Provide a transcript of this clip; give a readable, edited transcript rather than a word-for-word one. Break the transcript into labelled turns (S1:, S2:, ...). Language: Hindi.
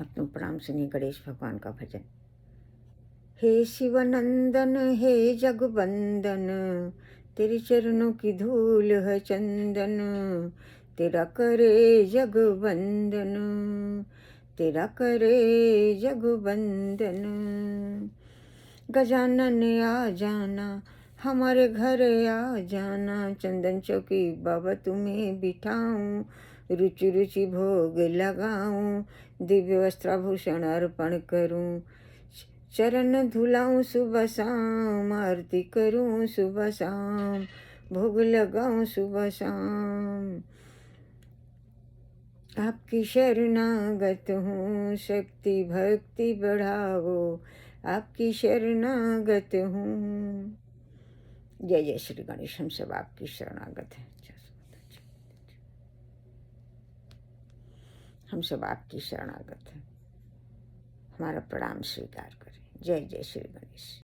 S1: अपनों प्रणाम सुनिए गणेश भगवान का भजन। हे शिवनंदन हे जगवंदन, तेरे चरणों की धूल है चंदन, तेरा करे जगवंदन, तेरा करे जगवंदन। गजानन आ जाना, हमारे घर आ जाना, चंदन चौकी बाबा तुम्हें बिठाऊं, रुचि रुचि भोग लगाऊं, दिव्य वस्त्राभूषण अर्पण करूं, चरण धुलाऊं सुबह शाम, आरती करूं सुबह शाम, भोग लगाऊं सुबह शाम। आपकी शरणागत हूँ, शक्ति भक्ति बढ़ाओ, आपकी शरणागत हूँ। जय जय श्री गणेश। हम सब आपकी शरणागत हैं, हम सब आपकी शरणागत हैं। हमारा प्रणाम स्वीकार करें। जय जय श्री गणेश।